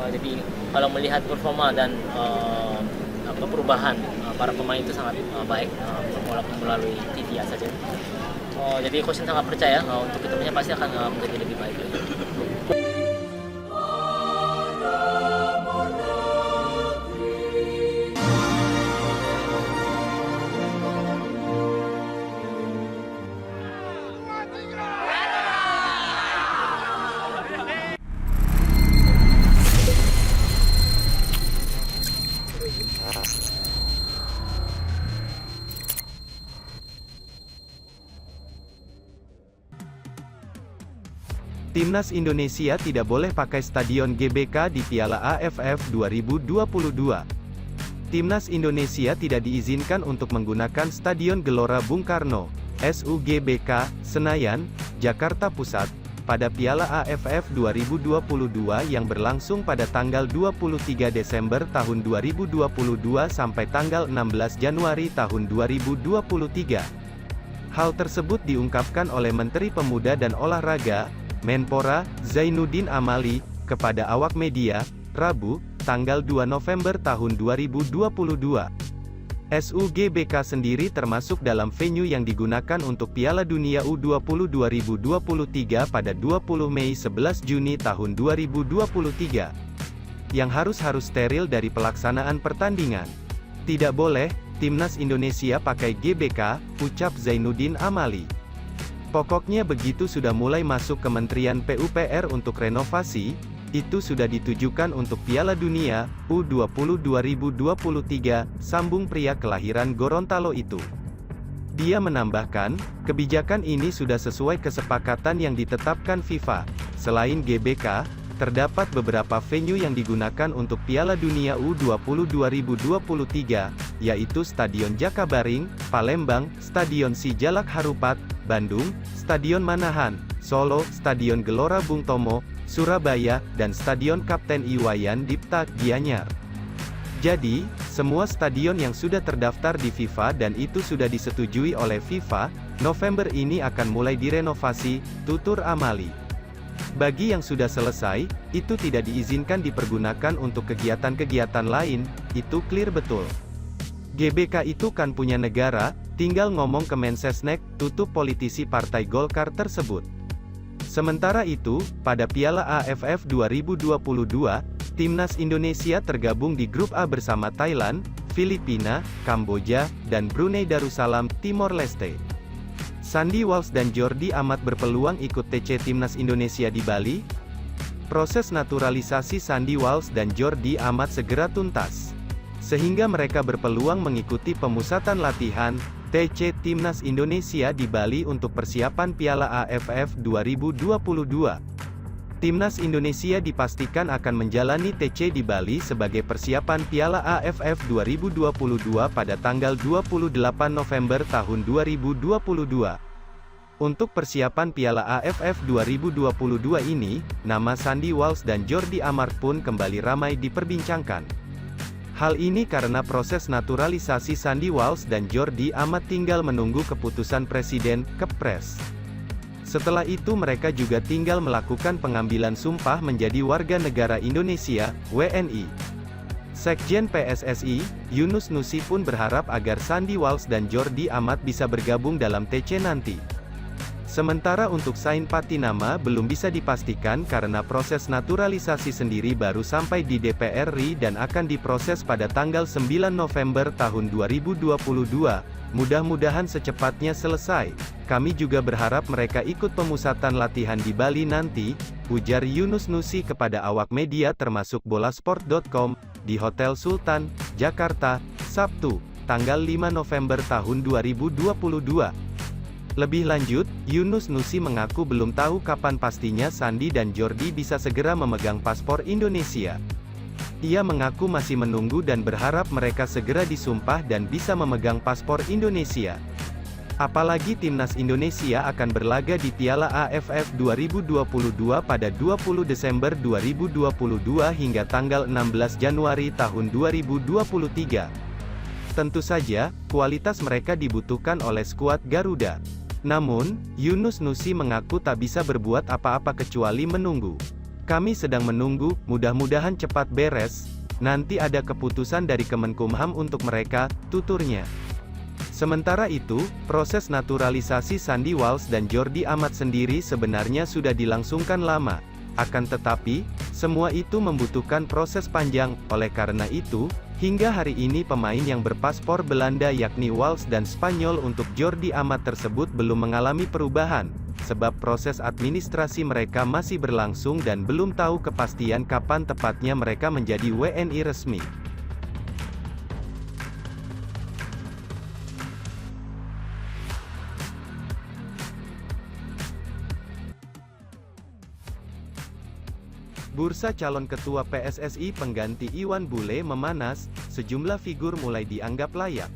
Jadi kalau melihat performa dan perubahan para pemain itu sangat baik, walaupun melalui TV saja. Jadi coach sangat percaya untuk kedepannya pasti akan menjadi lebih baik lagi. Timnas Indonesia tidak boleh pakai Stadion GBK di Piala AFF 2022. Timnas Indonesia tidak diizinkan untuk menggunakan Stadion Gelora Bung Karno, SUGBK, Senayan, Jakarta Pusat, pada Piala AFF 2022 yang berlangsung pada tanggal 23 Desember tahun 2022 sampai tanggal 16 Januari tahun 2023. Hal tersebut diungkapkan oleh Menteri Pemuda dan Olahraga, Menpora, Zainuddin Amali, kepada awak media, Rabu, tanggal 2 November tahun 2022. SUGBK sendiri termasuk dalam venue yang digunakan untuk Piala Dunia U20 2023 pada 20 Mei 11 Juni tahun 2023. Yang harus steril dari pelaksanaan pertandingan. Tidak boleh, Timnas Indonesia pakai GBK, ucap Zainuddin Amali. Pokoknya begitu sudah mulai masuk Kementerian PUPR untuk renovasi, itu sudah ditujukan untuk Piala Dunia, U20 2023, sambung pria kelahiran Gorontalo itu. Dia menambahkan, kebijakan ini sudah sesuai kesepakatan yang ditetapkan FIFA. Selain GBK, terdapat beberapa venue yang digunakan untuk Piala Dunia U20 2023, yaitu Stadion Jakabaring, Palembang, Stadion Sijalak Harupat, Bandung, Stadion Manahan, Solo, Stadion Gelora Bung Tomo, Surabaya, dan Stadion Kapten Iwayan Dipta, Gianyar. Jadi, semua stadion yang sudah terdaftar di FIFA dan itu sudah disetujui oleh FIFA, November ini akan mulai direnovasi, tutur Amali. Bagi yang sudah selesai, itu tidak diizinkan dipergunakan untuk kegiatan-kegiatan lain, itu clear betul. GBK itu kan punya negara, tinggal ngomong ke Mensesnek, tutup politisi Partai Golkar tersebut. Sementara itu, pada Piala AFF 2022, Timnas Indonesia tergabung di Grup A bersama Thailand, Filipina, Kamboja, dan Brunei Darussalam, Timor Leste. Sandy Walsh dan Jordi Amat berpeluang ikut TC Timnas Indonesia di Bali. Proses naturalisasi Sandy Walsh dan Jordi Amat segera tuntas, sehingga mereka berpeluang mengikuti pemusatan latihan TC Timnas Indonesia di Bali untuk persiapan Piala AFF 2022. Timnas Indonesia dipastikan akan menjalani TC di Bali sebagai persiapan Piala AFF 2022 pada tanggal 28 November tahun 2022. Untuk persiapan Piala AFF 2022 ini, nama Sandy Walsh dan Jordi Amat pun kembali ramai diperbincangkan. Hal ini karena proses naturalisasi Sandy Walsh dan Jordi Amat tinggal menunggu keputusan Presiden, Kepres. Setelah itu mereka juga tinggal melakukan pengambilan sumpah menjadi warga negara Indonesia, WNI. Sekjen PSSI, Yunus Nusi pun berharap agar Sandy Walsh dan Jordi Amat bisa bergabung dalam TC nanti. Sementara untuk Sain Patinama belum bisa dipastikan karena proses naturalisasi sendiri baru sampai di DPR RI dan akan diproses pada tanggal 9 November tahun 2022. Mudah-mudahan secepatnya selesai. Kami juga berharap mereka ikut pemusatan latihan di Bali nanti, ujar Yunus Nusi kepada awak media termasuk bolasport.com, di Hotel Sultan, Jakarta, Sabtu, tanggal 5 November tahun 2022. Lebih lanjut, Yunus Nusi mengaku belum tahu kapan pastinya Sandy dan Jordi bisa segera memegang paspor Indonesia. Ia mengaku masih menunggu dan berharap mereka segera disumpah dan bisa memegang paspor Indonesia. Apalagi Timnas Indonesia akan berlaga di Piala AFF 2022 pada 20 Desember 2022 hingga tanggal 16 Januari tahun 2023. Tentu saja, kualitas mereka dibutuhkan oleh skuad Garuda. Namun, Yunus Nusi mengaku tak bisa berbuat apa-apa kecuali menunggu. Kami sedang menunggu, mudah-mudahan cepat beres, nanti ada keputusan dari Kemenkumham untuk mereka, tuturnya. Sementara itu, proses naturalisasi Sandy Walsh dan Jordi Amat sendiri sebenarnya sudah dilangsungkan lama. Akan tetapi, semua itu membutuhkan proses panjang, oleh karena itu, hingga hari ini pemain yang berpaspor Belanda yakni Walsh dan Spanyol untuk Jordi Amat tersebut belum mengalami perubahan, sebab proses administrasi mereka masih berlangsung dan belum tahu kepastian kapan tepatnya mereka menjadi WNI resmi. Bursa calon ketua PSSI pengganti Iwan Bule memanas, sejumlah figur mulai dianggap layak.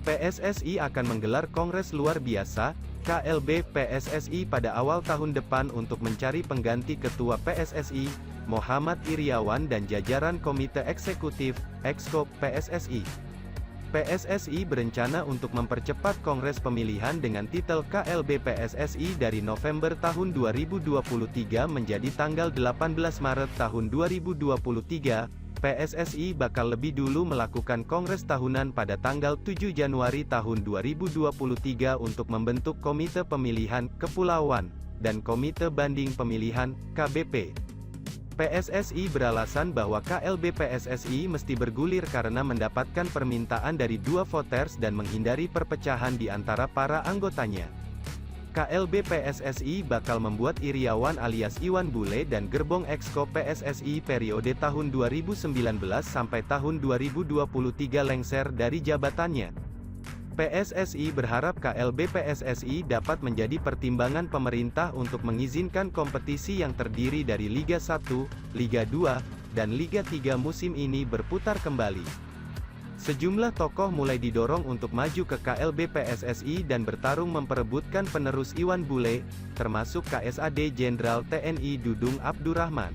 PSSI akan menggelar Kongres Luar Biasa, KLB PSSI pada awal tahun depan untuk mencari pengganti Ketua PSSI, Muhammad Iriawan dan jajaran Komite Eksekutif, Eksko, PSSI. PSSI berencana untuk mempercepat Kongres pemilihan dengan titel KLB PSSI dari November tahun 2023 menjadi tanggal 18 Maret tahun 2023. PSSI bakal lebih dulu melakukan Kongres tahunan pada tanggal 7 Januari tahun 2023 untuk membentuk Komite Pemilihan Kepulauan dan Komite Banding Pemilihan KBP. PSSI beralasan bahwa KLB PSSI mesti bergulir karena mendapatkan permintaan dari dua voters dan menghindari perpecahan di antara para anggotanya. KLB PSSI bakal membuat Iriawan alias Iwan Bule dan gerbong Eksko PSSI periode tahun 2019 sampai tahun 2023 lengser dari jabatannya. PSSI berharap KLB PSSI dapat menjadi pertimbangan pemerintah untuk mengizinkan kompetisi yang terdiri dari Liga 1, Liga 2, dan Liga 3 musim ini berputar kembali. Sejumlah tokoh mulai didorong untuk maju ke KLB PSSI dan bertarung memperebutkan penerus Iwan Bule, termasuk KSAD Jenderal TNI Dudung Abdurrahman.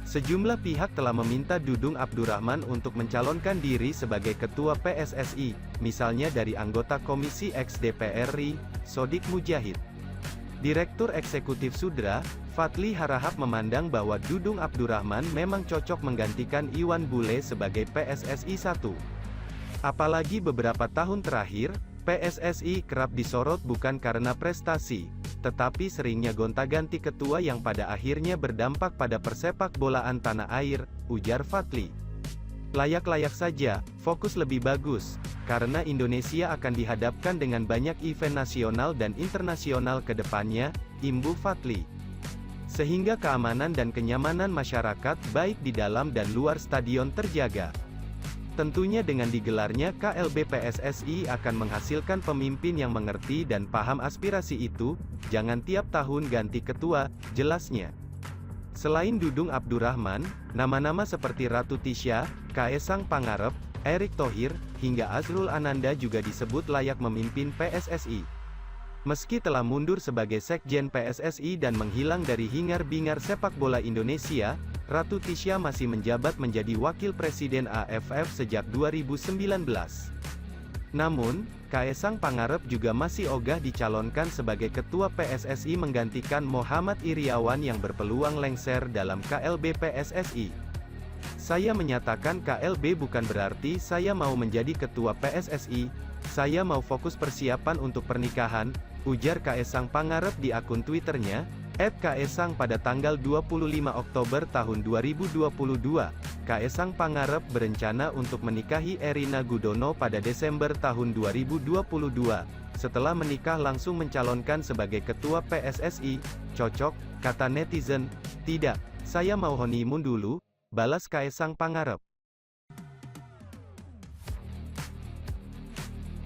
Sejumlah pihak telah meminta Dudung Abdurrahman untuk mencalonkan diri sebagai ketua PSSI, misalnya dari anggota Komisi X DPR RI, Sodik Mujahid. Direktur Eksekutif Sudra, Fadli Harahap memandang bahwa Dudung Abdurrahman memang cocok menggantikan Iwan Bule sebagai PSSI 1. Apalagi beberapa tahun terakhir, PSSI kerap disorot bukan karena prestasi, tetapi seringnya gonta-ganti ketua yang pada akhirnya berdampak pada persepak bolaan tanah air, ujar Fadli. Layak-layak saja, fokus lebih bagus, karena Indonesia akan dihadapkan dengan banyak event nasional dan internasional ke depannya, imbuh Fadli. Sehingga keamanan dan kenyamanan masyarakat baik di dalam dan luar stadion terjaga. Tentunya dengan digelarnya KLB PSSI akan menghasilkan pemimpin yang mengerti dan paham aspirasi itu, jangan tiap tahun ganti ketua, jelasnya. Selain Dudung Abdurrahman, nama-nama seperti Ratu Tisha, Kaesang Pangarep, Erick Thohir, hingga Azrul Ananda juga disebut layak memimpin PSSI. Meski telah mundur sebagai Sekjen PSSI dan menghilang dari hingar-bingar sepak bola Indonesia, Ratu Tisha masih menjabat menjadi Wakil Presiden AFF sejak 2019. Namun, Kaesang Pangarep juga masih ogah dicalonkan sebagai Ketua PSSI menggantikan Muhammad Iriawan yang berpeluang lengser dalam KLB PSSI. Saya menyatakan KLB bukan berarti saya mau menjadi Ketua PSSI, saya mau fokus persiapan untuk pernikahan, ujar Kaesang Pangarep di akun Twitternya, @Kaesang pada tanggal 25 Oktober tahun 2022. Kaesang Pangarep berencana untuk menikahi Erina Gudono pada Desember tahun 2022. Setelah menikah langsung mencalonkan sebagai ketua PSSI. Cocok, kata netizen. Tidak, saya mau honeymoon dulu, balas Kaesang Pangarep.